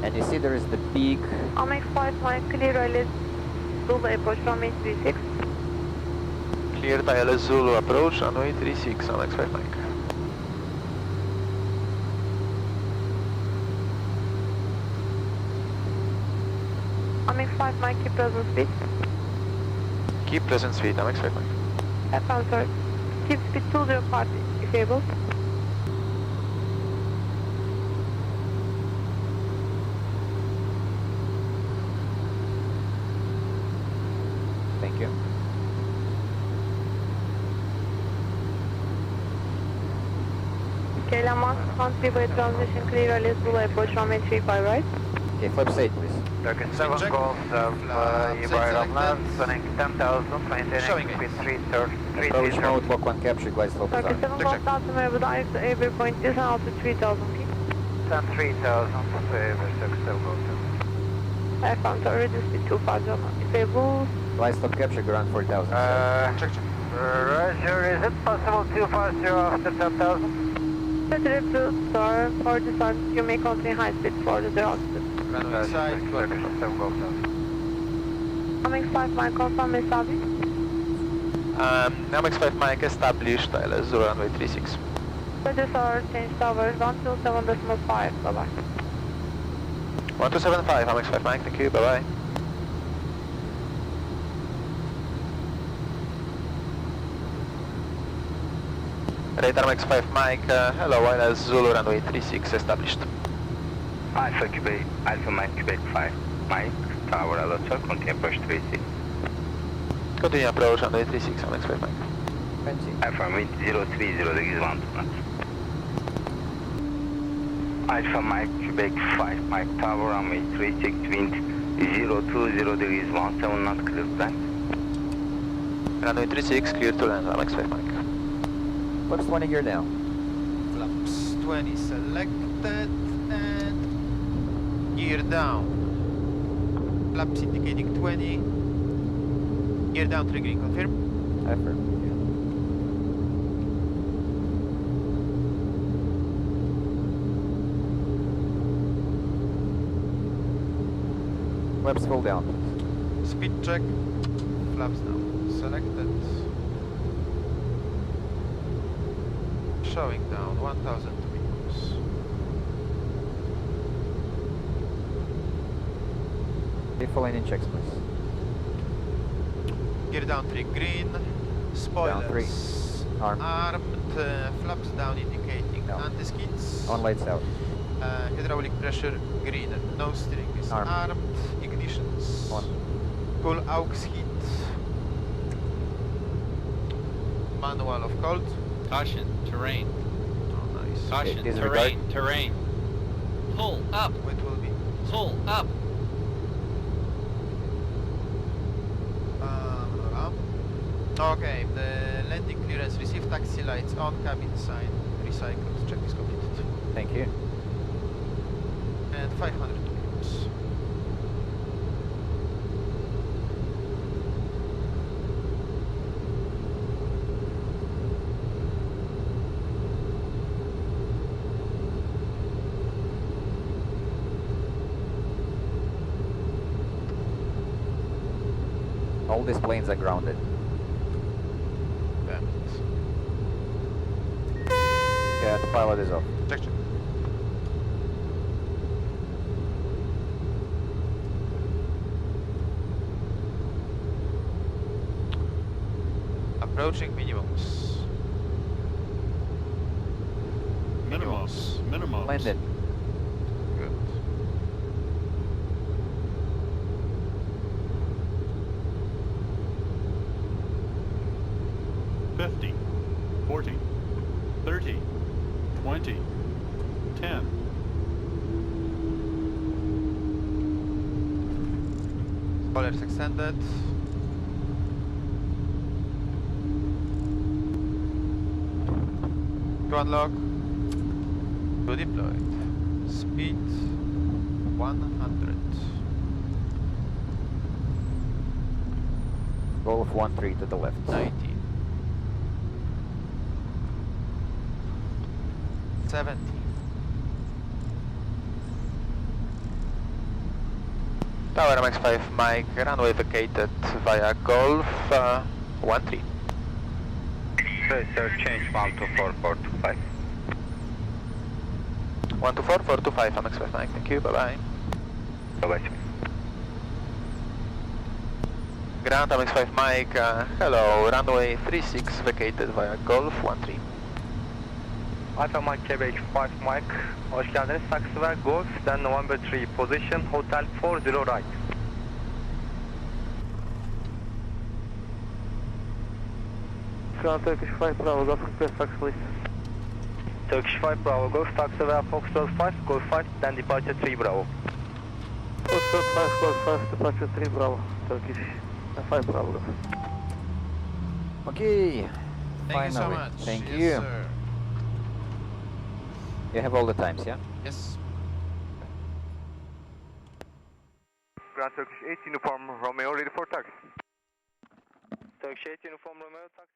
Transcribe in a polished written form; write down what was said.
And you see there is the big... Amex 5 Mike, clear ILS Zulu approach runway 36. Cleared ILS Zulu approach, runway 36, Amex 5 Mike. Amex 5 Mike, keep present speed. Keep present speed, Amex 5 Mike. FM sir, keep speed 20 party if able. Thank you. KLM Max, front freeway transition, clear ILS Zulu approach runway 35 right. Okay, flip state please. Turkish 7 Golf, bayramlar, running 10,000, maintaining speed 330. Approach mode, lock 1 capture, glide slope is Turkish 7 on. Golf, Delta Marabou, direct to Air Point, descend altitude 3000 feet. 10,3000, Turkish 7 Golf. FM sir, reduce speed 250 if able. Glide slope capture, ground 4000. Roger, is it possible 250 after 10,000? Trip to sir, for the sun, you may continue high speed for the altitude. Runway side, Turkish 7 Golf. Amex 5 Mike, confirm established. Amex 5 Mike established, ILS Zulu runway 36. Roger sir, change tower, 127.5, bye bye. 1275, Amex 5 Mike, thank you, bye bye. Radar Amex 5 Mike, hello, ILS Zulu runway 36 established. Alpha Quebec, Alpha Mike Quebec 5, Mike, Tower Ataturk, continue approach 36. Continue approach runway 36, Amex 5 Mike. 20. Alpha wind 030 degrees 1 knot. Alpha Mike Quebec 5, Mike Tower runway 36, wind 020 degrees 17 knot, clear land. Runway 36, clear to land, Amex 5 Mike. Flips 20 gear down. Flaps 20 selected and gear down. Flaps indicating 20. Gear down, triggering, confirm. Effort. Flips full down. Speed check. Flaps down. Selected. Showing down 1000 meters. Full landing checks please. Gear down 3 green. Spoilers. Down 3. Arm. Armed. Flaps down indicating No. anti-skids. On lights out. Hydraulic pressure green. Nose steering is Arm. armed. Ignitions. On. Pull aux heat. Manual of cold. Caution, terrain. Oh, nice. Caution, Disregard. terrain. Pull up, It will be. pull up. Okay, the landing clearance received, taxi lights on, cabin sign recycled, check is completed. Thank you. And 500 meters. All these planes are grounded. Damn it. Yeah, the pilot is off. Check, check. Approaching minimums. Minimums. Landed. Good. $50, $40, $30, $20, $10. Spoilers extended. To unlock. To deployed. Speed 100. Golf 1-3 to the left. 19. 17. Tower MX5 Mike, runway vacated via Golf 13. Sir, change 124425. 124425 MX5 Mike, thank you, bye bye. Bye-bye, sir. Ground MX5 Mike, hello, runway 36 vacated via Golf 13. Alpha Mike Quebec 5 Mike. Hoş geldiniz. Taxi ver Golf, then November 3 position, Hotel 40 right. Ground Turkish 5 Bravo, Golf Express taxi please. Turkish 5 Bravo Golf, taxi ver Foxtrot 5, Golf 5, then departure 3 Bravo. Foxtrot 5 Golf 5, departure 3 Bravo, Turkish 5 Bravo Golf. Okay. Thank you so Finally. much. Thank Yes, you. Sir. You have all the times, yeah? Yes. Grand Turkish 8 uniform Romeo ready for taxi. Turkish 8 uniform Romeo taxi.